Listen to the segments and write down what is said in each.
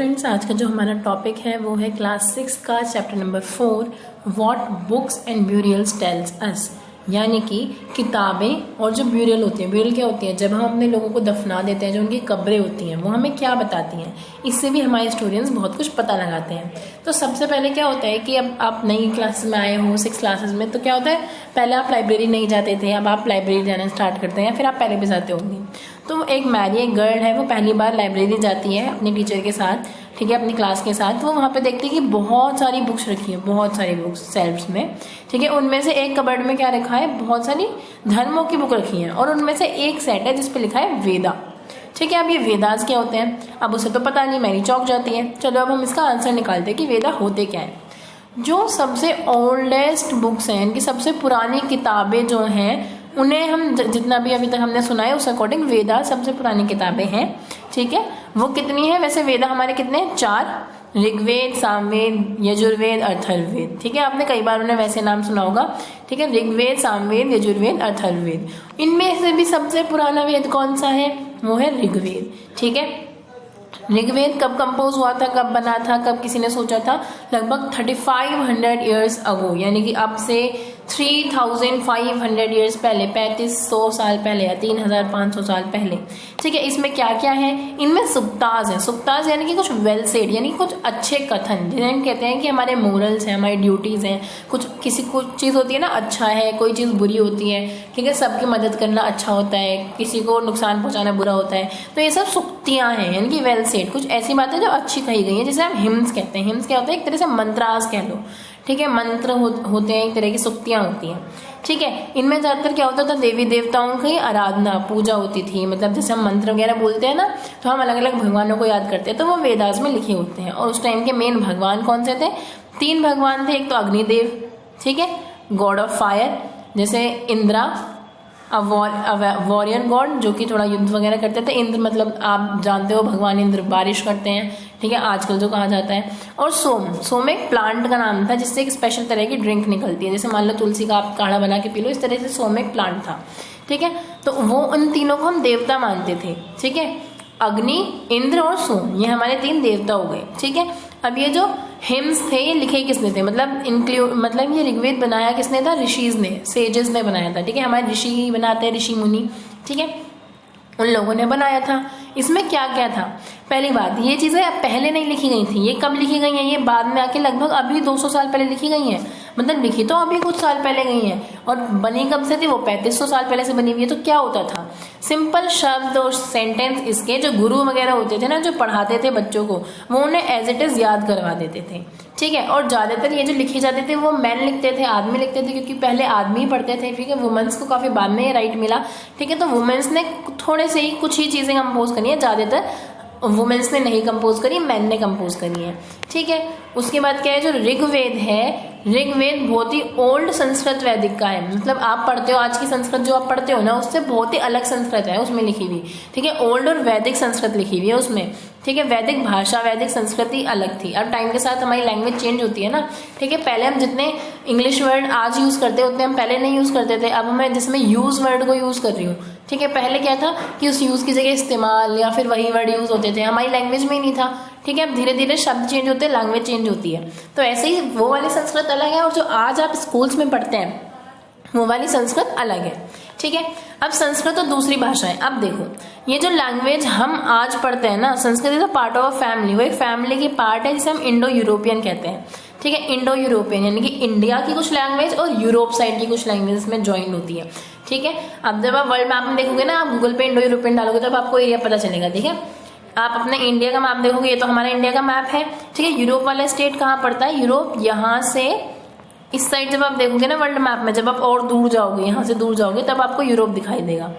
Friends, आज का जो हमारा टॉपिक है वो है क्लास 6 का chapter number 4 what books and burials tells us, यानी कि किताबें और जो ब्यूरियल होती हैं। ब्यूरियल क्या होती है? जब हम अपने लोगों को दफना देते हैं, जो उनकी कब्रें होती हैं वो हमें क्या बताती हैं, इससे भी हमारे स्टूडेंट्स बहुत कुछ पता लगाते हैं। तो सबसे पहले क्या होता है कि अब आप नई क्लासेस में आए हो 6 क्लासेस में, तो क्या होता है, पहले आप लाइब्रेरी नहीं जाते थे, अब आप लाइब्रेरी जाना स्टार्ट करते हैं, या फिर आप पहले भी जाते होंगे। तो एक मैरी, एक गर्ल है, वो पहली बार लाइब्रेरी जाती है अपने टीचर के साथ, ठीक है, अपनी क्लास के साथ। वो वहाँ पे देखती है कि बहुत सारी बुक्स रखी है, बहुत सारी बुक्स सेल्फ्स में, ठीक है। उनमें से एक कबर्ड में क्या रखा है, बहुत सारी धर्मों की बुक रखी है, और उनमें से एक सेट है जिसपे लिखा है वेदा, ठीक है। अब ये वेदास क्या होते हैं, अब उसे तो पता नहीं, मैरी चौंक जाती है। चलो अब हम इसका आंसर निकालते हैं कि वेदा होते क्या है। जो सबसे ओल्डेस्ट बुक्स हैं, इनकी सबसे पुरानी किताबें जो हैं, उन्हें हम जितना भी अभी तक हमने सुना है उस अकॉर्डिंग वेदा सबसे पुरानी किताबें हैं, ठीक है। वो कितनी है वैसे? वेदा हमारे कितने हैं? 4, ऋग्वेद, सामवेद, यजुर्वेद, अथर्ववेद, ठीक है। आपने कई बार उन्हें वैसे नाम सुना होगा, ठीक है, ऋग्वेद, सामवेद, यजुर्वेद, अथर्ववेद। इनमें से भी सबसे पुराना वेद कौन सा है? वो है ऋग्वेद, ठीक है। ऋग्वेद कब कंपोज हुआ था, कब बना था, कब किसी ने सोचा था? लगभग 3500 ईयर्स अगो, यानी कि अब से 3500 ईयर्स पहले, 3500 साल पहले या 3500 साल पहले, ठीक है। इसमें क्या क्या है? इनमें सुक्ताज है। सुक्ताज यानी कि कुछ वेल सेड, यानी कुछ अच्छे कथन, जिन्हें हम कहते हैं कि हमारे मोरल्स हैं, हमारी ड्यूटीज हैं। कुछ चीज़ होती है ना, अच्छा है, कोई चीज़ बुरी होती है, ठीक है, सबकी मदद करना अच्छा होता है, किसी को नुकसान पहुंचाना बुरा होता है। तो ये सब सुक्तियाँ हैं, यानी कि वेल सेड, कुछ ऐसी बातें जो अच्छी कही गई हैं, जिसे हम हिम्स कहते हैं। हिम्स क्या होता है? एक तरह से मंत्रास कह लो, ठीक है। मंत्र होते हैं, एक तरह की सुक्तियाँ होती हैं, ठीक है। इनमें ज़्यादातर क्या होता था? देवी देवताओं की आराधना, पूजा होती थी। मतलब जैसे हम मंत्र वगैरह बोलते हैं ना, तो हम अलग अलग भगवानों को याद करते हैं, तो वो वेदास में लिखे होते हैं। और उस टाइम के मेन भगवान कौन से थे? 3 भगवान थे। एक तो अग्निदेव, ठीक है, गॉड ऑफ फायर, जैसे इंद्रा, वॉरियर गॉड, जो कि थोड़ा युद्ध वगैरह करते थे। इंद्र मतलब आप जानते हो, भगवान इंद्र बारिश करते हैं, ठीक है, आजकल जो कहा जाता है। और सोम एक प्लांट का नाम था, जिससे एक स्पेशल तरह की ड्रिंक निकलती है, जैसे मान लो तुलसी का आप काढ़ा बना के पी लो, इस तरह से सोम एक प्लांट था, ठीक है। तो वो उन तीनों को हम देवता मानते थे, ठीक है। अग्नि, इंद्र और सोम, ये हमारे 3 देवता हो गए, ठीक है। अब ये जो हिम्स थे, ये लिखे किसने थे? मतलब ये ऋग्वेद बनाया किसने था? ऋषिज ने, सेजेस ने बनाया था, ठीक है। हमारे ऋषि ही बनाते हैं, ऋषि मुनि, ठीक है, उन लोगों ने बनाया था। इसमें क्या क्या था? पहली बात, ये चीजें अब पहले नहीं लिखी गई थी, ये कब लिखी गई हैं? ये बाद में आके लगभग अभी 200 साल पहले लिखी गई हैं। मतलब लिखी तो अभी कुछ साल पहले गई हैं, और बनी कब से थी? वो 3500 साल पहले से बनी हुई है। तो क्या होता था? सिंपल शब्द और सेंटेंस इसके जो गुरु वगैरह होते थे ना, जो पढ़ाते थे बच्चों को, वो उन्हें एज इट इज याद करवा देते थे, ठीक है। और ज्यादातर ये जो लिखे जाते थे वो मैन लिखते थे, आदमी लिखते थे, क्योंकि पहले आदमी ही पढ़ते थे, ठीक है। वुमेन्स को काफी बाद में ये राइट मिला, ठीक है। तो वुमेन्स ने थोड़े से ही कुछ ही चीजें कंपोज करी है, ज्यादातर वुमेन्स ने नहीं कंपोज करी, मैन ने कंपोज करी है, ठीक है। उसके बाद क्या है, जो ऋग्वेद है, ऋग्वेद बहुत ही ओल्ड संस्कृत वैदिक का है। मतलब आप पढ़ते हो, आज की संस्कृत जो आप पढ़ते हो ना, उससे बहुत ही अलग संस्कृत है उसमें लिखी हुई, ठीक है। ओल्ड और वैदिक संस्कृत लिखी हुई है उसमें, ठीक है। वैदिक भाषा, वैदिक संस्कृति अलग थी। अब टाइम के साथ हमारी लैंग्वेज चेंज होती है ना, ठीक है। पहले हम जितने इंग्लिश वर्ड आज यूज करते हैं उतने हम पहले नहीं यूज करते थे। अब मैं जिसमें यूज वर्ड को यूज कर रही हूँ, ठीक है। पहले क्या था कि उस यूज की जगह इस्तेमाल या फिर वही वर्ड यूज होते थे, हमारी लैंग्वेज में ही नहीं था, ठीक है। अब धीरे धीरे शब्द चेंज होते हैं, लैंग्वेज चेंज होती है। तो ऐसे ही वो वाली संस्कृत अलग है, और जो आज आप स्कूल्स में पढ़ते हैं वो वाली संस्कृत अलग है, ठीक है। अब संस्कृत तो दूसरी भाषा है। अब देखो, ये जो लैंग्वेज हम आज पढ़ते हैं ना, Sanskrit is a part of a family, वो एक फैमिली की पार्ट है, जिसे हम इंडो यूरोपियन कहते हैं, ठीक है। इंडो यूरोपियन यानी कि इंडिया की कुछ लैंग्वेज और यूरोप साइड की कुछ लैंग्वेज में ज्वाइन होती है, ठीक है। अब जब आप वर्ल्ड मैप में देखोगे ना, आप गूगल पे इंडो यूरोपियन डालोगे तब आपको एरिया पता चलेगा, ठीक है। आप अपने इंडिया का मैप देखोगे, ये तो हमारा इंडिया का मैप है, ठीक है। यूरोप वाला स्टेट कहाँ पड़ता है? यूरोप यहाँ से इस साइड जब आप देखोगे ना वर्ल्ड मैप में, जब आप और दूर जाओगे, यहाँ से दूर जाओगे, तब आपको यूरोप दिखाई देगा,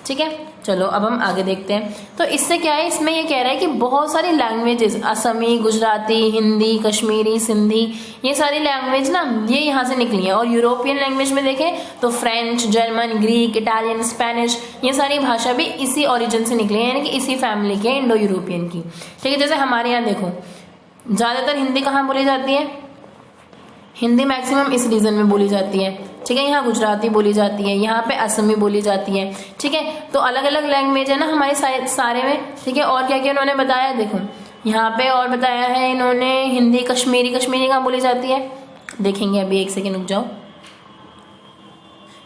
ठीक है। चलो अब हम आगे देखते हैं। तो इससे क्या है, इसमें ये कह रहा है कि बहुत सारी लैंग्वेजेस, असमी, गुजराती, हिंदी, कश्मीरी, सिंधी, ये सारी लैंग्वेज ना ये यहाँ से निकली है। और यूरोपियन लैंग्वेज में देखें तो French, German, Greek, Italian, Spanish, ये सारी भाषा भी इसी ओरिजिन से निकली है, यानी कि इसी फैमिली की है, इंडो यूरोपियन की, ठीक है। जैसे हमारे यहाँ देखो, ज्यादातर हिंदी कहाँ बोली जाती है? हिंदी मैक्सिमम इस रीजन में बोली जाती है, ठीक है। यहाँ गुजराती बोली जाती है, यहाँ पे असमी बोली जाती है, ठीक है। तो अलग अलग लैंग्वेज है ना हमारे सारे में, ठीक है। और क्या क्या उन्होंने बताया, देखो यहाँ पे और बताया है इन्होंने हिंदी कश्मीरी, कश्मीरी कहाँ बोली जाती है देखेंगे अभी, एक सेकेंड रुक जाओ।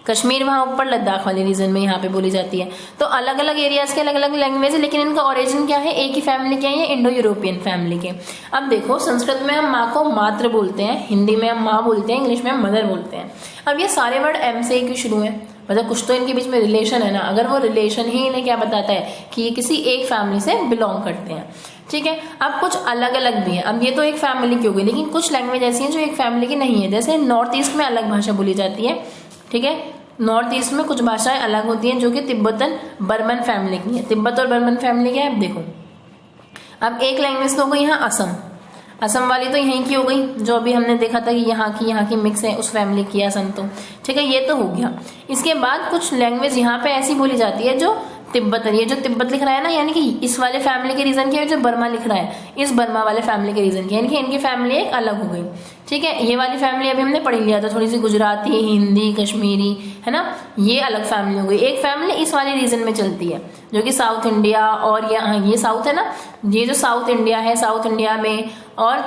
कश्मीर वहाँ ऊपर लद्दाख वाले रीजन में यहाँ पे बोली जाती है। तो अलग अलग एरियाज के अलग अलग लैंग्वेज है, लेकिन इनका ओरिजिन क्या है, एक ही फैमिली के हैं, ये इंडो यूरोपियन फैमिली के। अब देखो संस्कृत में हम माँ को मात्र बोलते हैं, हिंदी में हम माँ बोलते हैं, इंग्लिश में हम मदर बोलते हैं। अब ये सारे वर्ड एम से क्यों शुरू है, मतलब कुछ तो इनके बीच में रिलेशन है ना। अगर वो रिलेशन ही इन्हें क्या बताता है कि ये किसी एक फैमिली से बिलोंग करते हैं, ठीक है। अब कुछ अलग अलग भी है, अब ये तो एक फैमिली की हो गई, लेकिन कुछ लैंग्वेज ऐसी हैं जो एक फैमिली की नहीं है। जैसे नॉर्थ ईस्ट में अलग भाषा बोली जाती है, ठीक है। नॉर्थ ईस्ट में कुछ भाषाएं अलग होती हैं जो कि तिब्बतन बर्मन फैमिली की है। तिब्बत और बर्मन फैमिली क्या है, अब देखो। अब एक लैंग्वेज तो हो गई यहाँ असम, असम वाली तो यहीं की हो गई, जो अभी हमने देखा था कि यहाँ की मिक्स है, उस फैमिली की असम, तो ठीक है, ये तो हो गया। इसके बाद कुछ लैंग्वेज यहाँ पे ऐसी बोली जाती है जो तिब्बतन, ये जो तिब्बत लिख रहा है ना, यानी कि इस वाले फैमिली के रीजन की है, जो बर्मा लिख रहा है इस बर्मा वाले फैमिली के रीजन की, यानी कि इनकी फैमिली एक अलग हो गई, ठीक है। ये वाली फैमिली अभी हमने पढ़ लिया था, थोड़ी सी गुजराती, हिंदी, कश्मीरी, है ना, ये अलग फैमिली हो गई। एक फैमिली इस वाले रीजन में चलती है जो कि साउथ इंडिया, और ये साउथ है ना, ये जो साउथ इंडिया है, साउथ इंडिया में, और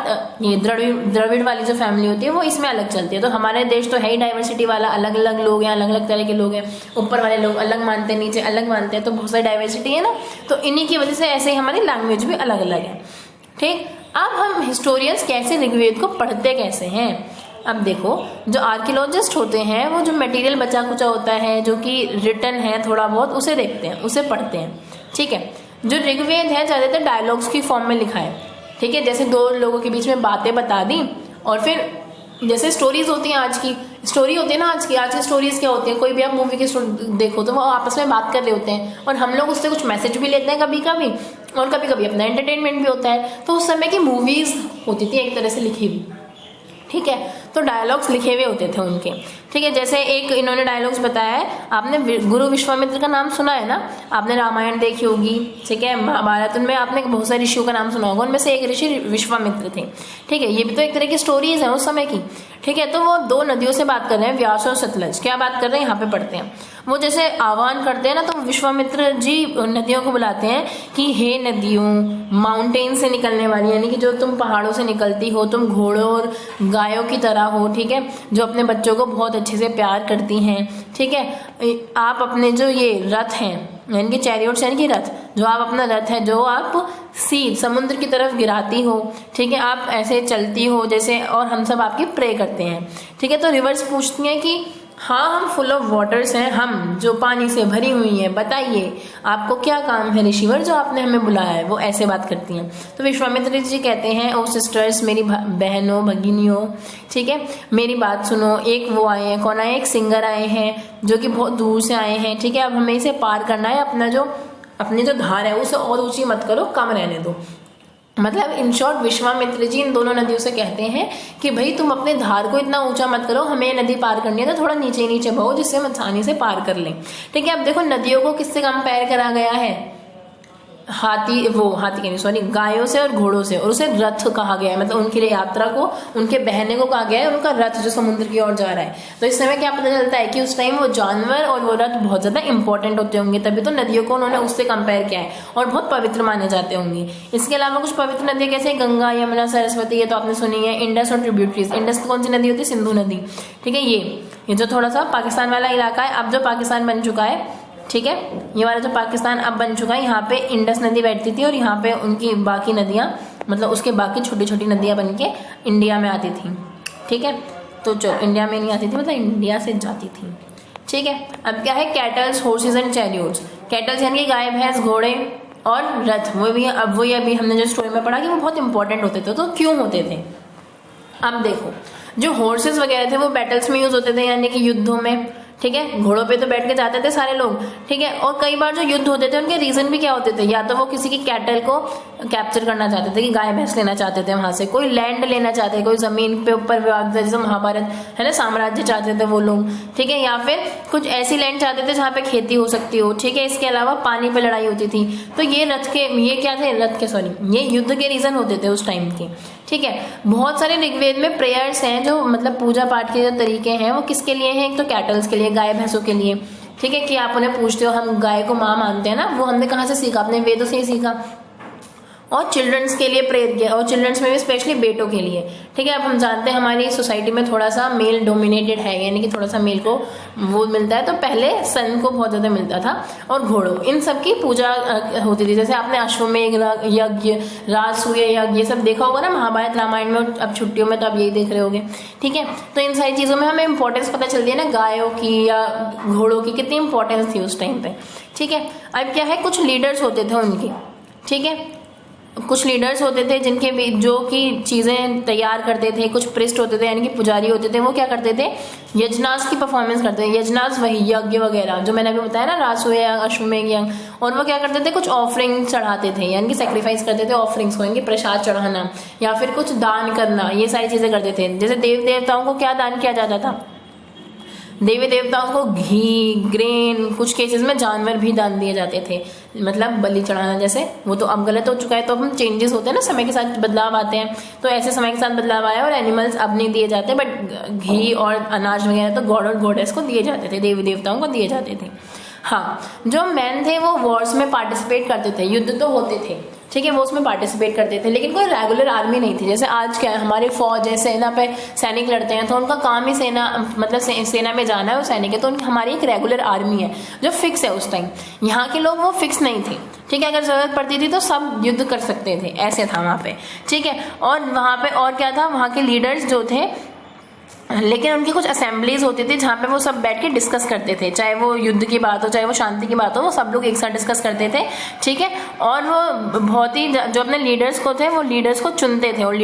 ये द्रविड़ वाली जो फैमिली होती है वो इसमें अलग चलती है। तो हमारे देश तो है ही डाइवर्सिटी वाला, अलग अलग लोग हैं, अलग अलग तरह के लोग हैं, ऊपर वाले लोग अलग मानते हैं, नीचे अलग मानते हैं, तो बहुत सारी डाइवर्सिटी है ना। तो इन्हीं की वजह से ऐसे ही हमारी लैंग्वेज भी अलग अलग है, ठीक। अब हम हिस्टोरियंस कैसे ऋग्वेद को पढ़ते कैसे हैं, अब देखो जो आर्कियोलॉजिस्ट होते हैं वो जो मटेरियल बचा कुचा होता है जो कि रिटन है थोड़ा बहुत, उसे देखते हैं, उसे पढ़ते हैं, ठीक है। जो ऋग्वेद है ज्यादातर डायलॉग्स की फॉर्म में लिखा है, ठीक है। जैसे दो लोगों के बीच में बातें बता दी, और फिर जैसे स्टोरीज होती हैं, आज की स्टोरी होती है ना, आज की स्टोरीज क्या होती है, कोई भी आप मूवी की देखो तो वो आपस में बात कर रहे होते हैं, और हम लोग उससे कुछ मैसेज भी लेते हैं कभी कभी, और कभी कभी अपना एंटरटेनमेंट भी होता है। तो उस समय की मूवीज होती थी एक तरह से लिखी हुई, ठीक है। तो डायलॉग्स लिखे हुए होते थे उनके, ठीक है। जैसे एक इन्होंने डायलॉग्स बताया है, आपने गुरु विश्वामित्र का नाम सुना है ना, आपने रामायण देखी होगी, ठीक है, महाभारत, उनमें आपने बहुत सारे ऋषियों का नाम सुना होगा, उनमें से एक ऋषि विश्वामित्र थे, ठीक है। ये भी तो एक तरह की स्टोरीज है उस समय की, ठीक है। तो वो दो नदियों से बात कर रहे हैं, व्यास और सतलज, क्या बात कर रहे हैं यहाँ पे पढ़ते हैं। वो जैसे आह्वान करते हैं ना, तो विश्वामित्र जी नदियों को बुलाते हैं कि हे नदियों, माउंटेन से निकलने वाली, यानी कि जो तुम पहाड़ों से निकलती हो, तुम घोड़ों और गायों की तरह हो, ठीक है, जो अपने बच्चों को बहुत अच्छे से प्यार करती हैं, ठीक है। आप अपने जो ये रथ हैं, यानी कि चैरियट्स, यानी कि रथ, जो आप अपना रथ है जो आप सी समुद्र की तरफ गिराती हो, ठीक है, आप ऐसे चलती हो जैसे, और हम सब आपकी प्रे करते हैं, ठीक है। तो रिवर्स पूछती हैं कि हाँ हम फुल ऑफ वाटर्स हैं, हम जो पानी से भरी हुई हैं, बताइए आपको क्या काम है ऋषिवर जो आपने हमें बुलाया है, वो ऐसे बात करती हैं। तो विश्वामित्र जी कहते हैं, ओ सिस्टर्स, मेरी बहनों भगिनियों, ठीक है, मेरी बात सुनो। एक वो आए हैं, कौन आए, एक सिंगर आए हैं जो कि बहुत दूर से आए हैं, ठीक है। अब हमें इसे पार करना है, अपनी जो धार है उसे और ऊंची मत करो, कम रहने दो। मतलब इन शॉर्ट विश्वामित्र जी इन दोनों नदियों से कहते हैं कि भाई तुम अपने धार को इतना ऊंचा मत करो, हमें नदी पार करनी है तो थोड़ा नीचे नीचे बहो, जिससे हम आसानी से पार कर लें, ठीक है। अब देखो नदियों को किससे कंपेयर करा गया है, हाथी के नहीं, सॉरी, गायों से और घोड़ों से, और उसे रथ कहा गया है, मतलब उनके लिए यात्रा को उनके बहने को कहा गया है, उनका रथ जो समुद्र की ओर जा रहा है। तो इस समय क्या पता चलता है कि उस टाइम वो जानवर और वो रथ बहुत ज्यादा इंपॉर्टेंट होते होंगे, तभी तो नदियों को उन्होंने उससे कंपेयर किया है, और बहुत पवित्र माने जाते होंगे। इसके अलावा कुछ पवित्र नदियां कैसे, गंगा, यमुना, सरस्वती, ये तो आपने सुनी है, इंडस और ट्रिब्यूटरीज। इंडस कौन सी नदी होती है, सिंधु नदी, ठीक है। ये जो थोड़ा सा पाकिस्तान वाला इलाका है, अब जो पाकिस्तान बन चुका है, ठीक है, ये वाला जो पाकिस्तान अब बन चुका है, यहाँ पे इंडस नदी बैठती थी, और यहाँ पे उनकी बाकी नदियाँ, मतलब उसके बाकी छोटी छोटी नदियाँ बन के इंडिया में आती थी, ठीक है। तो चलो, इंडिया में नहीं आती थी, मतलब इंडिया से जाती थी, ठीक है। अब क्या है, kettles, horses and chariots. Kettles यानी कि गाय, भैंस, घोड़े और रथ, वो भी अब वही अभी हमने जो स्टोरी में पढ़ा कि वो बहुत इंपॉर्टेंट होते थे। तो क्यों होते थे, अब देखो, जो हॉर्सेज वगैरह थे वो बैटल्स में यूज होते थे, यानी कि युद्धों में, ठीक है। घोड़ों पे तो बैठ के जाते थे सारे लोग, ठीक है। और कई बार जो युद्ध होते थे उनके रीजन भी क्या होते थे, या तो वो किसी की कैटल को कैप्चर करना चाहते थे कि गाय भैंस लेना चाहते थे वहां से, कोई लैंड लेना चाहते थे, कोई जमीन पे ऊपर विवाद, जैसे महाभारत है ना, साम्राज्य चाहते थे वो लोग, ठीक है। या फिर कुछ ऐसी लैंड चाहते थे जहाँ पे खेती हो सकती हो, ठीक है। इसके अलावा पानी पे लड़ाई होती थी। तो ये ये युद्ध के रीजन होते थे उस टाइम के, ठीक है। बहुत सारे ऋग्वेद में प्रेयर्स हैं, जो मतलब पूजा पाठ के जो तरीके हैं वो किसके लिए हैं, एक तो कैटल्स के लिए, गाय भैंसों के लिए, ठीक है, कि आप उन्हें पूछते हो, हम गाय को माँ मानते हैं ना, वो हमने कहाँ से सीखा, अपने वेदों से ही सीखा। और चिल्ड्रंस के लिए प्रेयर किया, और चिल्ड्रंस में भी स्पेशली बेटों के लिए। ठीक है, अब हम जानते हैं हमारी सोसाइटी में थोड़ा सा मेल डोमिनेटेड है, यानी कि थोड़ा सा मेल को वो मिलता है, तो पहले सन को बहुत ज्यादा मिलता था, और घोड़ों, इन सब की पूजा होती थी। जैसे आपने अश्वमेध यज्ञ, राजसूय यज्ञ, ये सब देखा होगा ना महाभारत रामायण में, अब छुट्टियों में तो आप यही देख रहे होगे। ठीक है, तो इन सारी चीजों में हमें इंपॉर्टेंस पता चलती है ना, गायों की या घोड़ों की कितनी इंपॉर्टेंस थी उस टाइम पे। ठीक है, अब क्या है, कुछ लीडर्स होते थे उनके, ठीक है, कुछ लीडर्स होते थे जिनके भी जो कि चीजें तैयार करते थे, कुछ प्रिस्ट होते थे यानी कि पुजारी होते थे, वो क्या करते थे, यजनास की परफॉर्मेंस करते थे। यजनास वही यज्ञ वगैरह जो मैंने अभी बताया ना, राजसूय अश्वमेध यज्ञ, और वो क्या करते थे, कुछ ऑफरिंग चढ़ाते थे, यानी कि सेक्रीफाइस करते थे ऑफरिंग्स को, यानी कि प्रसाद चढ़ाना या फिर कुछ दान करना, ये सारी चीजें करते थे। जैसे देव देवताओं को क्या दान किया जाता था, देवी देवताओं को घी, ग्रेन, कुछ केसेस में जानवर भी दान दिए जाते थे, मतलब बलि चढ़ाना। जैसे वो तो अब गलत हो चुका है, तो अब हम चेंजेस होते हैं ना, समय के साथ बदलाव आते हैं, तो ऐसे समय के साथ बदलाव आया और एनिमल्स अब नहीं दिए जाते, बट घी और अनाज वगैरह तो गॉड और गॉडेस को दिए जाते थे, देवी देवताओं को दिए जाते थे। हाँ, जो मैन थे वो वॉर्स में पार्टिसिपेट करते थे, युद्ध तो होते थे, ठीक है, वो उसमें पार्टिसिपेट करते थे, लेकिन कोई रेगुलर आर्मी नहीं थी। जैसे आज क्या है, हमारी फौज है, सेना पे सैनिक लड़ते हैं, तो उनका काम ही सेना, मतलब सेना में जाना है, वो सैनिक है, तो हमारी एक रेगुलर आर्मी है जो फिक्स है। उस टाइम यहाँ के लोग वो फिक्स नहीं थे, ठीक है, अगर जरूरत पड़ती थी तो सब युद्ध कर सकते थे, ऐसे था वहाँ पे। ठीक है, और वहाँ पे और क्या था, वहाँ के लीडर्स जो थे, लेकिन उनकी कुछ असेंबलीज होती थी जहाँ पे वो सब बैठ के डिस्कस करते थे, चाहे वो युद्ध की बात हो चाहे वो शांति की बात हो, वो सब लोग एक साथ डिस्कस करते थे। ठीक है, और वो बहुत ही जो अपने लीडर्स को थे, वो लीडर्स को चुनते थे, और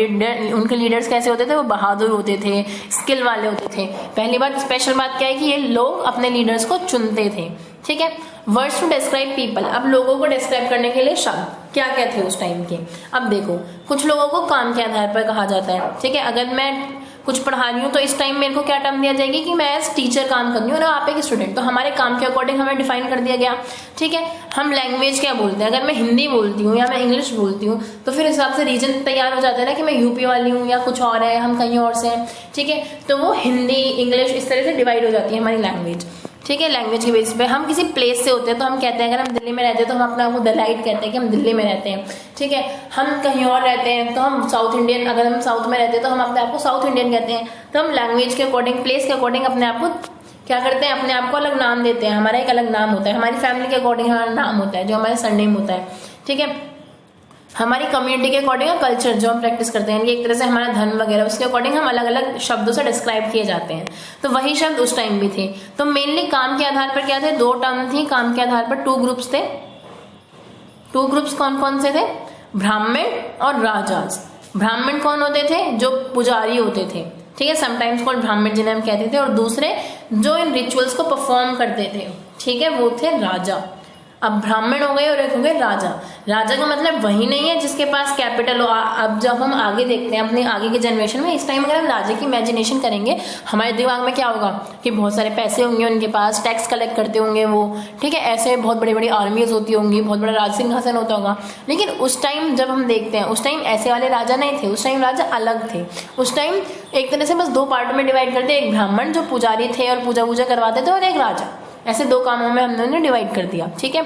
उनके लीडर्स कैसे होते थे, वो बहादुर होते थे, स्किल वाले होते थे। पहली बात, स्पेशल बात क्या है कि ये लोग अपने लीडर्स को चुनते थे। ठीक है, वर्ड्स टू डिस्क्राइब पीपल, अब लोगों को डिस्क्राइब करने के लिए शब्द क्या क्या थे उस टाइम के। अब देखो, कुछ लोगों को काम के आधार पर कहा जाता है। ठीक है, अगर मैं कुछ पढ़ा रही हूँ तो इस टाइम मेरे को क्या टर्म दिया जाएगी कि मैं एज टीचर काम कर रही हूँ और आप एक स्टूडेंट, तो हमारे काम के अकॉर्डिंग हमें डिफाइन कर दिया गया। ठीक है, हम लैंग्वेज क्या बोलते हैं, अगर मैं हिंदी बोलती हूँ या मैं इंग्लिश बोलती हूँ तो फिर हिसाब से रीजन तैयार हो जाता है ना कि मैं यूपी वाली हूँ या कुछ और है, हम कहीं और से हैं। ठीक है, तो वो हिंदी इंग्लिश इस तरह से डिवाइड हो जाती है हमारी लैंग्वेज। ठीक है, लैंग्वेज के बेस पे हम किसी प्लेस से होते हैं तो हम कहते हैं, अगर हम दिल्ली में रहते हैं तो हम अपने आप को दलाइट कहते हैं कि हम दिल्ली में रहते हैं। ठीक है, हम कहीं और रहते हैं तो हम साउथ इंडियन, अगर हम साउथ में रहते हैं तो हम अपने आप को साउथ इंडियन कहते हैं। तो हम लैंग्वेज के अकॉर्डिंग, प्लेस के अकॉर्डिंग अपने आप को क्या करते हैं, अपने आप को अलग नाम देते हैं, हमारा एक अलग नाम होता है, हमारी फैमिली के अकॉर्डिंग हमारा नाम होता है जो हमारा सरनेम होता है। ठीक है, हमारी कम्युनिटी के अकॉर्डिंग कल्चर जो हम प्रैक्टिस करते हैं, एक तरह से हमारा धर्म वगैरह, उसके अकॉर्डिंग हम अलग अलग शब्दों से डिस्क्राइब किए जाते हैं। तो वही शब्द उस टाइम भी थे। तो मेनली काम के आधार पर क्या थे, दो टर्म थी काम के आधार पर, टू ग्रुप्स थे। टू ग्रुप्स कौन कौन से थे, ब्राह्मण और राजाज। ब्राह्मण कौन होते थे, जो पुजारी होते थे, ठीक है, समटाइम्स कॉल्ड ब्राह्मण जिन्हें हम कहते थे, और दूसरे जो इन रिचुअल्स को परफॉर्म करते थे, ठीक है, वो थे राजा। अब ब्राह्मण हो गए और एक हो गए राजा। राजा का मतलब वही नहीं है जिसके पास कैपिटल हो। अब जब हम आगे देखते हैं अपने आगे के जनरेशन में, इस टाइम अगर हम राजा की इमेजिनेशन करेंगे, हमारे दिमाग में क्या होगा कि बहुत सारे पैसे होंगे उनके पास, टैक्स कलेक्ट करते होंगे वो, ठीक है, ऐसे बहुत बड़ी बड़ी आर्मीज होती होंगी, बहुत बड़ा राज सिंहासन होता होगा। लेकिन उस टाइम जब हम देखते हैं, उस टाइम ऐसे वाले राजा नहीं थे, उस टाइम राजा अलग थे। उस टाइम एक तरह से बस दो पार्ट में डिवाइड करते, एक ब्राह्मण जो पुजारी थे और पूजा वूजा करवाते थे, और एक राजा, ऐसे दो कामों में हमने डिवाइड कर दिया। ठीक है,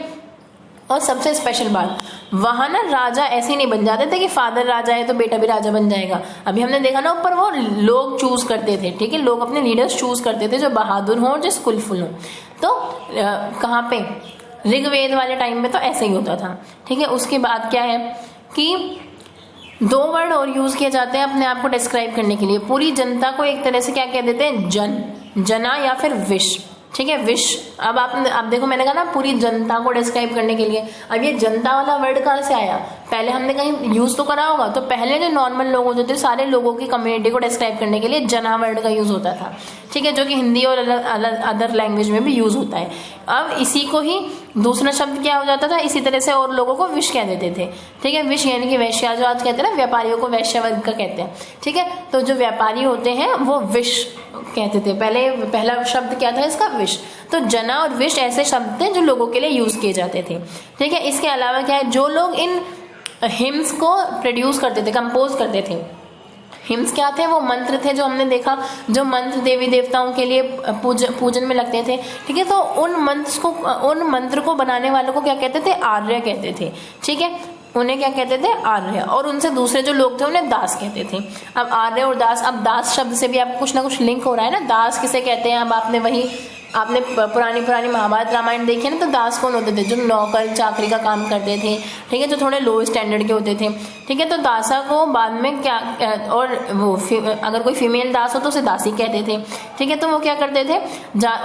और सबसे स्पेशल बात, वहां ना राजा ऐसे नहीं बन जाते थे कि फादर राजा है तो बेटा भी राजा बन जाएगा। अभी हमने देखा ना ऊपर, वो लोग चूज करते थे। ठीक है, लोग अपने लीडर्स चूज करते थे जो बहादुर हों, जो स्किलफुल हों। तो कहाँ पे, ऋग्वेद वाले टाइम में तो ऐसे ही होता था। ठीक है, उसके बाद क्या है कि दो वर्ड और यूज किए जाते हैं अपने आप को डिस्क्राइब करने के लिए। पूरी जनता को एक तरह से क्या कह देते हैं, जन, जना या फिर विश। ठीक है, विश। अब देखो, मैंने कहा ना पूरी जनता को डिस्क्राइब करने के लिए। अब ये जनता वाला वर्ड कहाँ से आया, पहले हमने कहीं यूज तो करा होगा। तो पहले जो नॉर्मल लोग होते थे, सारे लोगों की कम्युनिटी को डिस्क्राइब करने के लिए जना वर्ड का यूज होता था। ठीक है, जो कि हिंदी और अदर लैंग्वेज में भी यूज होता है। अब इसी को ही दूसरा शब्द क्या हो जाता था, इसी तरह से और लोगों को विश कह देते थे। ठीक है, विश यानी कि वैश्या, जो आज कहते हैं ना, व्यापारियों को वैश्य वर्ग का कहते हैं। ठीक है, तो जो व्यापारी होते हैं वो विश कहते थे। पहला शब्द क्या था इसका, विश। तो जना और विश ऐसे शब्द थे जो लोगों के लिए यूज किए जाते थे। ठीक है, इसके अलावा क्या है, जो लोग इन हिम्स को प्रोड्यूस करते थे, कंपोज करते थे। हिम्स क्या थे, वो मंत्र थे जो हमने देखा, जो मंत्र देवी देवताओं के लिए पूजन में लगते थे। ठीक है, तो उन मंत्र को बनाने वालों को क्या कहते थे, आर्य कहते थे। ठीक है, उन्हें क्या कहते थे? आर्य। और उनसे दूसरे जो लोग थे उन्हें दास कहते थे। अब आर्य और दास, अब दास शब्द से भी आपको कुछ ना कुछ लिंक हो रहा है ना, दास किसे कहते हैं? अब आपने पुरानी महाभारत रामायण देखी है ना, तो दास कौन होते थे? जो नौकर चाकरी का काम करते थे, ठीक है, जो थोड़े लो स्टैंडर्ड के होते थे, ठीक है। तो दासा को बाद में क्या, और वो अगर कोई फीमेल दास हो तो उसे दासी कहते थे, ठीक है। तो वो क्या करते थे?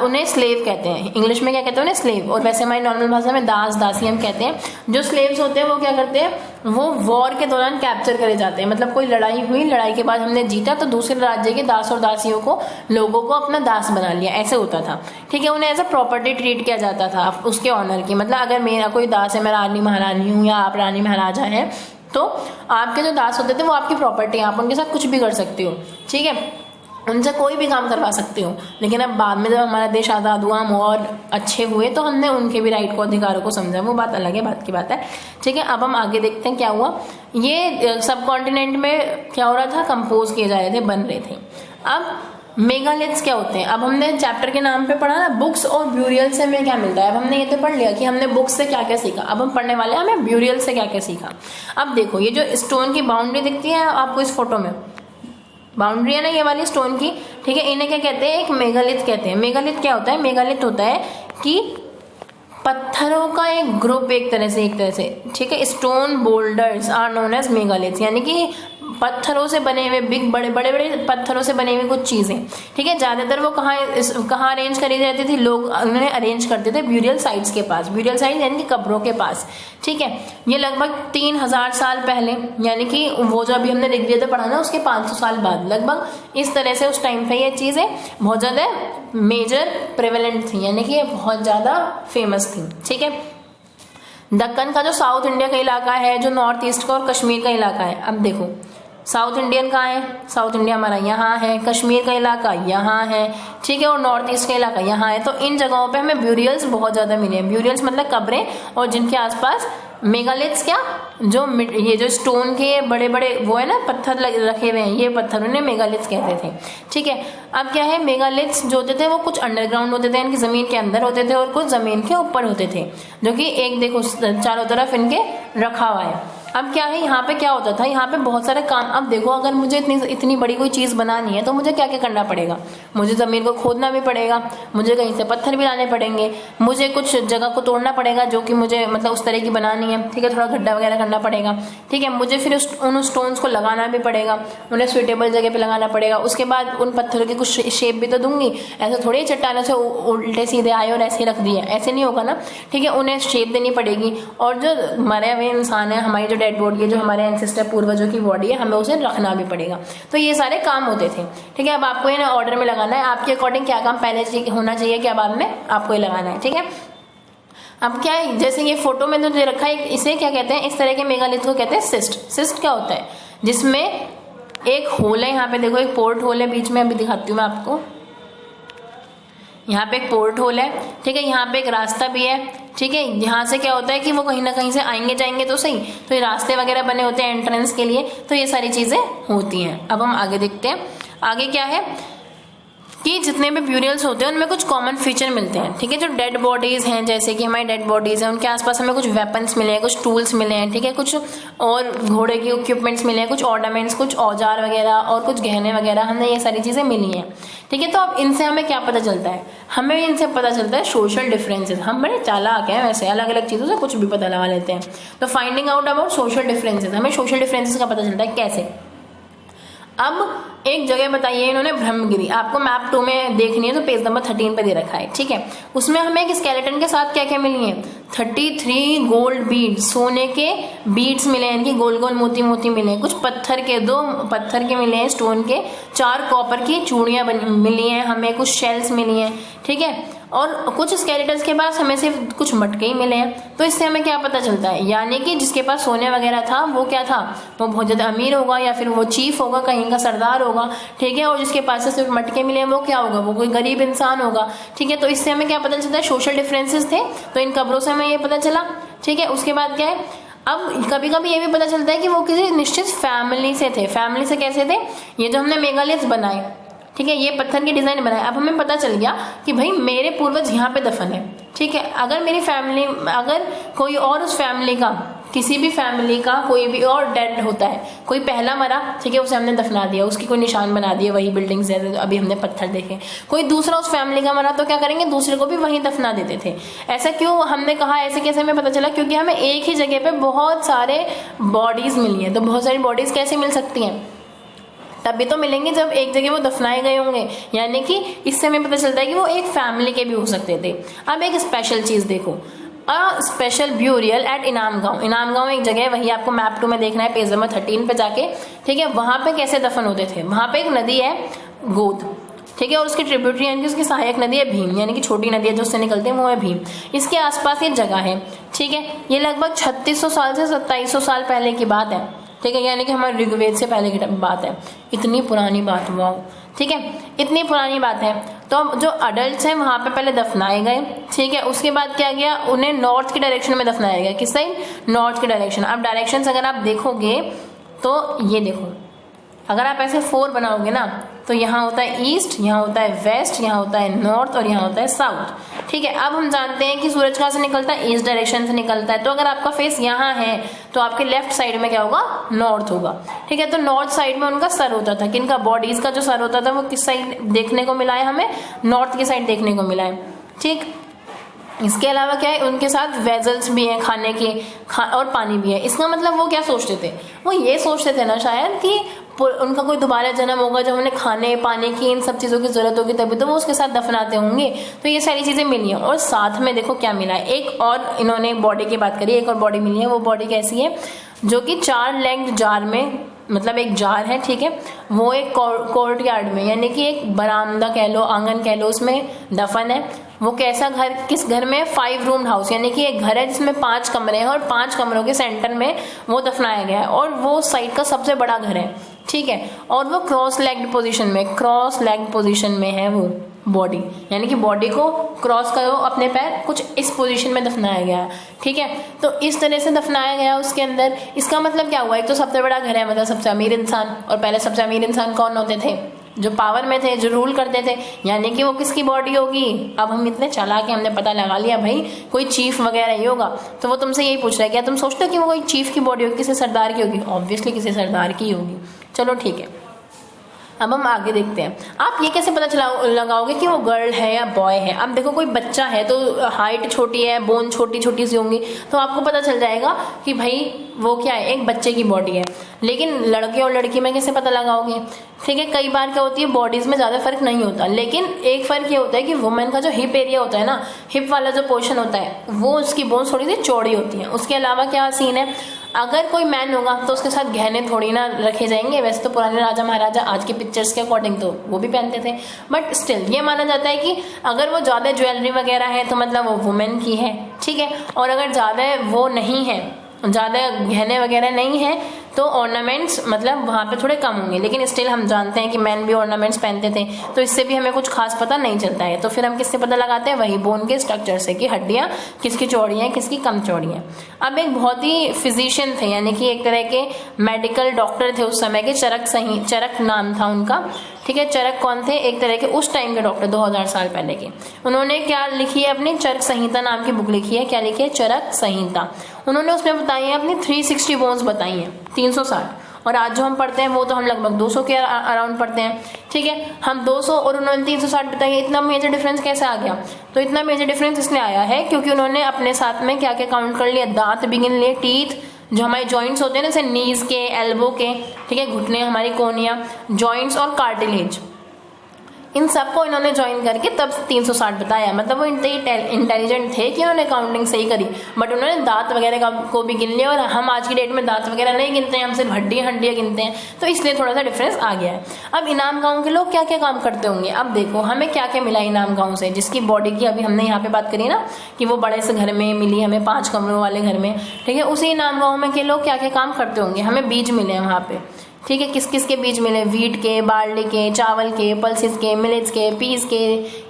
उन्हें स्लेव कहते हैं, इंग्लिश में क्या कहते हैं? उन्हें स्लेव। और वैसे हमारी नॉर्मल भाषा में दास दासी हम कहते हैं। जो स्लेव्स होते हैं वो क्या करते हैं? वो वॉर के दौरान कैप्चर करे जाते हैं, मतलब कोई लड़ाई हुई, लड़ाई के बाद हमने जीता तो दूसरे राज्य के दास और दासियों को, लोगों को अपना दास बना लिया, ऐसे होता था, ठीक है। उन्हें एज अ प्रॉपर्टी ट्रीट किया जाता था उसके ऑनर की। मतलब अगर मेरा कोई दास है, मैं रानी महारानी हूँ या आप रानी महाराजा हैं, तो आपके जो दास होते थे वो आपकी प्रॉपर्टी है, आप उनके साथ कुछ भी कर सकते हो, ठीक है, उनसे कोई भी काम करवा सकते हो। लेकिन अब बाद में जब हमारा देश आज़ाद हुआ, हम और अच्छे हुए, तो हमने उनके भी राइट को, अधिकारों को समझा, वो बात अलग है, बात की बात है, ठीक है। अब हम आगे देखते हैं क्या हुआ। ये सब कॉन्टिनेंट में क्या हो रहा था? कंपोज किए जा रहे थे, बन रहे थे। अब मेगालिथ्स क्या होते हैं? अब हमने चैप्टर के नाम पे पढ़ा ना, बुक्स और ब्यूरियल से हमें क्या मिलता है। अब हमने ये तो पढ़ लिया कि हमने बुक्स से क्या क्या सीखा, अब हम पढ़ने वाले हैं हमें ब्यूरियल से क्या क्या सीखा। अब देखो, ये जो स्टोन की बाउंड्री दिखती है आपको इस फोटो में, बाउंड्री है ना ये वाली स्टोन की, ठीक है, इन्हें क्या कहते हैं? एक मेगालिथ कहते हैं। मेगालिथ क्या होता है? मेगालिथ होता है कि पत्थरों का एक ग्रुप, एक तरह से, ठीक है। Stone boulders are known as megalith, यानी कि पत्थरों से बने हुए, बड़े बड़े पत्थरों से बने हुए कुछ चीजें, ठीक है। ज्यादातर वो कहाँ अरेंज करी जाती थी? लोग उन्हें अरेंज करते थे ब्यूरियल साइट्स के पास, ब्यूरियल साइट यानी कि कब्रों के पास, ठीक है। ये लगभग 3000 साल पहले, यानी कि वो जो अभी हमने ऋग्वेद पढ़ा ना उसके 500 साल बाद लगभग, इस तरह से उस टाइम पे ये चीजें बहुत ज्यादा मेजर प्रेवेलेंट थी, यानी कि ये बहुत ज्यादा फेमस थी, ठीक है। दक्कन का जो साउथ इंडिया का इलाका है, जो नॉर्थ ईस्ट का और कश्मीर का इलाका है, अब देखो साउथ इंडियन कहाँ है? साउथ इंडिया हमारा यहाँ है, कश्मीर का इलाका यहाँ है, ठीक है, और नॉर्थ ईस्ट का इलाका यहाँ है। तो इन जगहों पे हमें ब्यूरियल्स बहुत ज्यादा मिले हैं। ब्यूरियल्स मतलब कब्रें, और जिनके आसपास मेगालिथ्स, क्या, जो ये जो स्टोन के बड़े बड़े वो है ना पत्थर रखे हुए हैं, ये पत्थर उन्हें मेगालिथ्स कहते थे, ठीक है। अब क्या है, मेगालिथ्स जो होते थे वो कुछ अंडरग्राउंड होते थे, इनकी जमीन के अंदर होते थे, और कुछ जमीन के ऊपर होते थे, जो कि एक देखो चारों तरफ इनके रखा हुआ है। अब क्या है, यहाँ पे क्या होता था? यहाँ पे बहुत सारे काम, अब देखो अगर मुझे इतनी बड़ी कोई चीज बनानी है तो मुझे क्या क्या करना पड़ेगा? मुझे जमीन को खोदना भी पड़ेगा, मुझे कहीं से पत्थर भी लाने पड़ेंगे, मुझे कुछ जगह को तोड़ना पड़ेगा जो कि मुझे मतलब उस तरह की बनानी है, ठीक है, थोड़ा गड्ढा वगैरह करना पड़ेगा, ठीक है। मुझे फिर उन स्टोन्स को लगाना भी पड़ेगा, उन्हें सुइटेबल जगह पे लगाना पड़ेगा। उसके बाद उन पत्थरों की कुछ शेप भी तो दूंगी, ऐसे थोड़ी चट्टानों से उल्टे सीधे आए और ऐसे रख दिए, ऐसे नहीं होगा ना, ठीक है, उन्हें शेप देनी पड़ेगी। और जो मरे हुए इंसान है, हमारी जो डेड बॉडी है, जो हमारे एंसेस्टर पूर्वजों की बॉडी है, हमें उसे रखना भी पड़ेगा। तो ये सारे काम होते थे, ठीक है। अब आपको इन्हें ऑर्डर में लगाना है, आपके अकॉर्डिंग क्या काम पहले होना चाहिए, क्या बाद में आपको ये लगाना है, ठीक है। अब क्या है, जैसे ये फोटो में तो दे रखा है, इसे क्या कहते हैं? इस तरह के मेगालिथ को कहते हैं सिस्ट। सिस्ट क्या होता है? जिसमें एक होल है, यहाँ पे देखो एक पोर्ट होल है बीच में, अभी दिखाती हूँ मैं आपको। यहाँ पे एक पोर्ट होल है, ठीक है, यहाँ पे एक रास्ता भी है, ठीक है। यहाँ से क्या होता है कि वो कहीं ना कहीं से आएंगे जाएंगे तो सही, तो ये रास्ते वगैरह बने होते हैं एंट्रेंस के लिए, तो ये सारी चीजें होती हैं। अब हम आगे देखते हैं, आगे क्या है कि जितने भी ब्यूरियल्स होते हैं उनमें कुछ कॉमन फीचर मिलते हैं, ठीक है। जो डेड बॉडीज हैं, जैसे कि हमारी डेड बॉडीज हैं, उनके आसपास हमें कुछ वेपन्स मिले हैं, कुछ टूल्स मिले हैं, ठीक है, कुछ और घोड़े के इक्विपमेंट्स मिले हैं, कुछ ऑर्नामेंट्स, कुछ औजार वगैरह और कुछ गहने वगैरह, हमें ये सारी चीजें मिली हैं, ठीक है। तो अब इनसे हमें क्या पता चलता है? हमें इनसे पता चलता है सोशल डिफरेंसेस। हम बड़े चालाक हैं वैसे, अलग अलग चीजों से कुछ भी पता लगा लेते हैं। तो finding out about social differences, हमें सोशल डिफरेंसेस का पता चलता है कैसे? अब एक जगह बताइए इन्होंने, ब्रह्मगिरी, आपको मैप 2 में देखनी है तो पेज नंबर 13 पे दे रखा है, ठीक है। उसमें हमें एक स्केलेटन के साथ क्या क्या मिली है? 33 गोल्ड बीड्स, सोने के बीड्स मिले हैं, इनकी गोल गोल मोती मोती मिले हैं, कुछ पत्थर के, 2 पत्थर के मिले हैं स्टोन के, 4 कॉपर की चूड़ियां मिली हैं हमें, कुछ शेल्स मिली हैं, ठीक है। और कुछ स्केलेटन्स के पास हमें सिर्फ कुछ मटके ही मिले हैं। तो इससे हमें क्या पता चलता है? यानी कि जिसके पास सोने वगैरह था वो क्या था? वो बहुत ज्यादा अमीर होगा, या फिर वो चीफ होगा, कहीं का सरदार होगा, ठीक है। और जिसके पास से सिर्फ मटके मिले हैं वो क्या होगा? वो कोई गरीब इंसान होगा, ठीक है। तो इससे हमें क्या पता चलता है? सोशल डिफरेंसेस थे, तो इन कब्रों से हमें ये पता चला, ठीक है। उसके बाद क्या है, अब कभी कभी ये भी पता चलता है कि वो किसी निश्चित फैमिली से थे। फैमिली से कैसे थे? ये जो हमने मेगालिथ्स बनाए, ठीक है, ये पत्थर की डिजाइन बनाए, अब हमें पता चल गया कि भाई मेरे पूर्वज यहाँ पे दफन है, ठीक है। अगर मेरी फैमिली, अगर कोई और उस फैमिली का किसी भी फैमिली का कोई भी और डेड होता है, कोई पहला मरा, ठीक है, उसे हमने दफना दिया, उसकी कोई निशान बना दिया, वही बिल्डिंग्स है अभी हमने पत्थर देखे। कोई दूसरा उस फैमिली का मरा तो क्या करेंगे, दूसरे को भी वहीं दफना देते थे। ऐसा क्यों हमने कहा, ऐसे कैसे हमें पता चला, क्योंकि हमें एक ही जगह पे बहुत सारे बॉडीज मिली हैं। तो बहुत सारी बॉडीज कैसे मिल सकती हैं, तभी तो मिलेंगे जब एक जगह वो दफनाए गए होंगे, यानी कि इससे हमें पता चलता है कि वो एक फैमिली के भी हो सकते थे। अब एक स्पेशल चीज देखो, अ स्पेशल ब्यूरियल एट इनाम गांव। इनाम गांव एक जगह है, वही आपको मैप 2 में देखना है, पेज नंबर 13 पे जाके, ठीक है। वहां पे कैसे दफन होते थे, वहां पे एक नदी है गोद, ठीक है, और उसकी ट्रिब्यूटरी यानी कि उसकी सहायक नदी है भीम, यानी कि छोटी नदी है जो उससे निकलती है वो है भीम। इसके आसपास ये जगह है, ठीक है। ये लगभग 3600 साल से 2700 साल पहले की बात है, ठीक है, यानी कि हमारे ऋग्वेद से पहले की बात है। इतनी पुरानी बात, वाह, ठीक है, इतनी पुरानी बात है। तो जो अडल्ट हैं वहां पे पहले दफनाए गए, ठीक है। उसके बाद क्या गया, उन्हें नॉर्थ की डायरेक्शन में दफनाया गया। किस साइड, नॉर्थ की डायरेक्शन। अब डायरेक्शन अगर आप देखोगे तो ये देखो, अगर आप ऐसे 4 बनाओगे ना, तो यहाँ होता है ईस्ट, यहाँ होता है वेस्ट, यहाँ होता है नॉर्थ और यहाँ होता है साउथ, ठीक है। अब हम जानते हैं कि सूरज कहाँ से निकलता है, ईस्ट डायरेक्शन से निकलता है। तो अगर आपका फेस यहाँ है तो आपके लेफ्ट साइड में क्या होगा, नॉर्थ होगा, ठीक है। तो नॉर्थ साइड में उनका सर होता था, किनका, बॉडीज का जो सर होता था वो किस साइड देखने को मिला है, हमें नॉर्थ की साइड देखने को मिला है, ठीक। इसके अलावा क्या है, उनके साथ वेजल्स भी हैं खाने के, और पानी भी है। इसका मतलब वो क्या सोचते थे, वो ये सोचते थे ना शायद कि उनका कोई दोबारा जन्म होगा, जब उन्हें खाने पानी की इन सब चीज़ों की जरूरत होगी तभी तो वो उसके साथ दफनाते होंगे। तो ये सारी चीज़ें मिली हैं। और साथ में देखो क्या मिला है, एक और इन्होंने बॉडी की बात करी, एक और बॉडी मिली है। वो बॉडी कैसी है, जो कि 4 लेग्ड जार में, मतलब एक जार है, ठीक है, वो एक कोर्ट यार्ड में, यानी कि एक बरामदा कह लो, आंगन कह लो, उसमें दफन है। वो कैसा घर, किस घर में, 5 रूम्ड हाउस, यानी कि एक घर है जिसमें 5 कमरे हैं और 5 कमरों के सेंटर में वो दफनाया गया है। और वो साइड का सबसे बड़ा घर है, ठीक है। और वो क्रॉस लेग्ड पोजीशन में, क्रॉस लेग्ड पोजीशन में है वो बॉडी, यानी कि बॉडी को क्रॉस करो अपने पैर, कुछ इस पोजीशन में दफनाया गया है, ठीक है। तो इस तरह से दफनाया गया उसके अंदर। इसका मतलब क्या हुआ, एक तो सबसे बड़ा घर है, मतलब सबसे अमीर इंसान। और पहले सबसे अमीर इंसान कौन होते थे, जो पावर में थे, जो रूल करते थे, यानी कि वो किसकी बॉडी होगी। अब हम इतने चालाक के हमने पता लगा लिया भाई कोई चीफ वगैरह ही होगा। तो वो तुमसे यही पूछ रहा है, क्या तुम सोचते हो कि वो कोई चीफ की बॉडी होगी, किसी सरदार की होगी, ऑब्वियसली किसी सरदार की होगी। चलो ठीक है, अब हम आगे देखते हैं। आप ये कैसे पता लगाओगे कि वो गर्ल है या बॉय है। अब देखो कोई बच्चा है तो हाइट छोटी है, बोन छोटी छोटी सी होंगी, तो आपको पता चल जाएगा कि भाई वो क्या है, एक बच्चे की बॉडी है। लेकिन लड़के और लड़की में कैसे पता लगाओगे, ठीक है। कई बार क्या होती है, बॉडीज में ज्यादा फर्क नहीं होता, लेकिन एक फर्क ये होता है कि वुमेन का जो हिप एरिया होता है ना, हिप वाला जो पोर्शन होता है, वो उसकी बोन थोड़ी सी चौड़ी होती है। उसके अलावा क्या सीन है, अगर कोई मैन होगा तो उसके साथ गहने थोड़ी ना रखे जाएंगे। वैसे तो पुराने राजा महाराजा आज के पिक्चर्स के अकॉर्डिंग तो वो भी पहनते थे, बट स्टिल ये माना जाता है कि अगर वो ज्यादा ज्वेलरी वगैरह है तो मतलब वो वुमेन की है, ठीक है। और अगर ज्यादा वो नहीं है, ज्यादा गहने वगैरह नहीं है, तो ऑर्नामेंट्स मतलब वहाँ पे थोड़े कम होंगे। लेकिन स्टिल हम जानते हैं कि मैन भी ऑर्नामेंट्स पहनते थे, तो इससे भी हमें कुछ खास पता नहीं चलता है। तो फिर हम किससे पता लगाते हैं, वही बोन के स्ट्रक्चर से, कि हड्डियाँ किसकी चौड़ी हैं, किसकी कम चौड़ी हैं। अब एक बहुत ही फिजिशियन थे, यानी कि एक तरह के मेडिकल डॉक्टर थे उस समय के, चरक नाम था उनका, ठीक है। चरक कौन थे, एक तरह के उस टाइम के डॉक्टर, 2000 साल पहले के। उन्होंने क्या लिखी है, अपनी चरक संहिता नाम की बुक लिखी है। क्या लिखी है, चरक संहिता। उन्होंने उसमें बताई है अपनी 360 बोन्स बताई हैं, 360। और आज जो हम पढ़ते हैं वो तो हम लगभग 200 के अराउंड पढ़ते हैं, ठीक है। हम 200 और उन्होंने 360 बताइए, इतना मेजर डिफरेंस कैसे आ गया। तो इतना मेजर डिफरेंस इसलिए आया है क्योंकि उन्होंने अपने साथ में क्या क्या काउंट कर लिया, दांत भी गिन लिए, टीथ, जो हमारे जॉइंट्स होते हैं ना, जैसे नीज के, एल्बो के, ठीक है, घुटने, हमारी कोनिया, जॉइंट्स और कार्टिलेज, इन सबको इन्होंने ज्वाइन करके तब 360 बताया। मतलब वो इंटेलिजेंट थे कि उन्होंने काउंटिंग सही करी, बट उन्होंने दांत वगैरह को भी गिन लिया। और हम आज की डेट में दांत वगैरह नहीं गिनते हैं, हम सिर्फ हड्डियां गिनते हैं, तो इसलिए थोड़ा सा डिफरेंस आ गया है। अब इनाम गांव के लोग क्या क्या काम करते होंगे, अब देखो हमें क्या क्या मिला इनाम गांव से, जिसकी बॉडी की अभी हमने यहाँ पे बात करी ना कि वो बड़े से घर में मिली हमें, 5 कमरों वाले घर में, ठीक है। उसी इनाम गांव में के लोग क्या क्या काम करते होंगे, हमें बीज मिले हैं वहाँ पे, ठीक है, किस किस के बीज मिले, व्हीट के, बार्ली के, चावल के, पल्सेस के, मिलेट्स के, पीस के,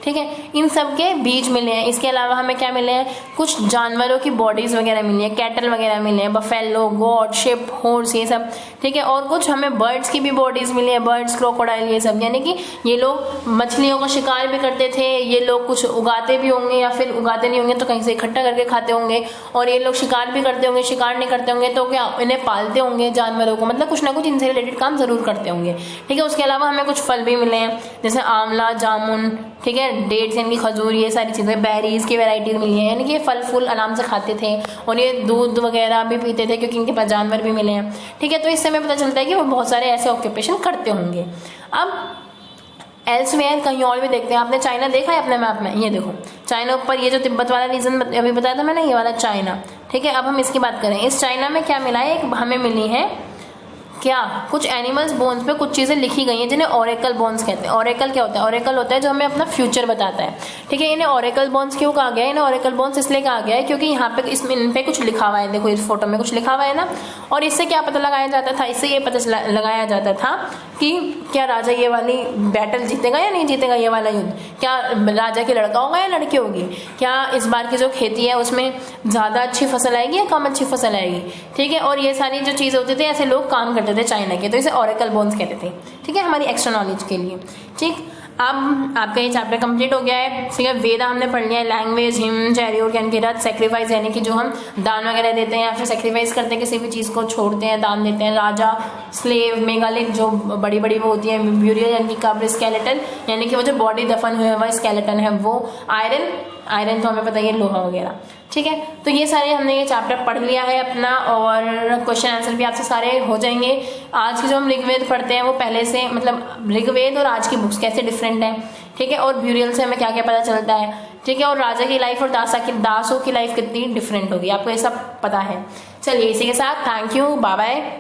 ठीक है, इन सब के बीज मिले हैं। इसके अलावा हमें क्या मिले हैं, कुछ जानवरों की बॉडीज वगैरह मिली है, कैटल वगैरह मिले हैं, बफेलो, गोट, शिप, हॉर्स, ये सब, ठीक है। और कुछ हमें बर्ड्स की भी बॉडीज मिली है, बर्ड्स, क्रोकोडाइल, ये सब, यानी कि ये लोग मछलियों का शिकार भी करते थे, ये लोग कुछ उगाते भी होंगे या फिर उगाते नहीं होंगे तो कहीं से इकट्ठा करके खाते होंगे, और ये लोग शिकार भी करते होंगे, शिकार नहीं करते होंगे तो क्या इन्हें पालते होंगे जानवरों को, मतलब कुछ ना कुछ इनसे रिलेटेड काम जरूर करते होंगे, ठीक है। उसके अलावा हमें कुछ फल भी मिले हैं, जैसे आंवला, जामुन, ठीक है, डेट्स यानी खजूर, ये सारी चीजें, बेरीज की वैरायटीज मिली है, यानी कि ये फल फूल आराम से खाते थे और ये दूध वगैरह भी पीते थे क्योंकि इनके पास जानवर भी मिले हैं, ठीक है। तो इससे हमें पता चलता है कि वो बहुत सारे ऐसे ऑक्यूपेशन करते होंगे। अब एल्सवेयर कहीं और भी देखते हैं। आपने चाइना देखा है अपने मैप में, ये देखो चाइना ऊपर, ये जो तिब्बत वाला रीजन अभी बताया था मैंने, ये वाला चाइना, ठीक है। अब हम इसकी बात करें, इस चाइना में क्या मिला है, एक हमें मिली है क्या, कुछ एनिमल्स बोन्स पे कुछ चीजें लिखी गई हैं जिन्हें ओरेकल बोन्स कहते हैं। ओरेकल क्या होता है, ओरेकल होता है जो हमें अपना फ्यूचर बताता है, ठीक है। इन्हें ओरेकल बोन्स क्यों कहा गया है, इन्हें ओरेकल बोन्स इसलिए कहा गया है क्योंकि यहाँ पे इसमें इन पे कुछ लिखा हुआ है, देखो इस फोटो में कुछ लिखा हुआ है ना, और इससे क्या पता लगाया जाता था, इससे ये पता लगाया जाता था कि क्या राजा ये वाली बैटल जीतेगा या नहीं जीतेगा, ये वाला युद्ध, क्या राजा की लड़का होगा या लड़की होगी, क्या इस बार की जो खेती है उसमें ज्यादा अच्छी फसल आएगी या कम अच्छी फसल आएगी, ठीक है। और ये सारी जो चीजें होती थी ऐसे लोग काम करते थे चाइना के, तो इसे ओरेकल बोन्स कहते थे, ठीक है, हमारी एक्स्ट्रा नॉलेज के लिए, ठीक। अब आपका ये चैप्टर कंप्लीट हो गया है, ठीक है। वेदा हमने पढ़ लिया है, लैंग्वेज, हिम, चैरियोट, कैनकिरत, सेक्रीफाइस यानी कि जो हम दान वगैरह देते हैं या फिर सेक्रीफाइस करते हैं, किसी भी चीज़ को छोड़ते हैं, दान देते हैं, राजा, स्लेव, मेगालिथ जो बड़ी बड़ी वो होती है, ब्यूरियल यानी कि कब्र, स्केलेटन यानी कि वो जो बॉडी दफन हुआ हुआ स्केलेटन है वो, आयरन, आयरन तो हमें पता है लोहा वगैरह, ठीक है। तो ये सारे हमने ये चैप्टर पढ़ लिया है अपना, और क्वेश्चन आंसर भी आपसे सारे हो जाएंगे। आज की जो हम ऋग्वेद पढ़ते हैं वो पहले से, मतलब ऋग्वेद और आज की बुक्स कैसे डिफरेंट है, ठीक है, और ब्यूरियल से हमें क्या क्या पता चलता है, ठीक है, और राजा की लाइफ और दासों की लाइफ कितनी डिफरेंट होगी, आपको ये सब पता है। चलिए इसी के साथ थैंक यू, बाय बाय।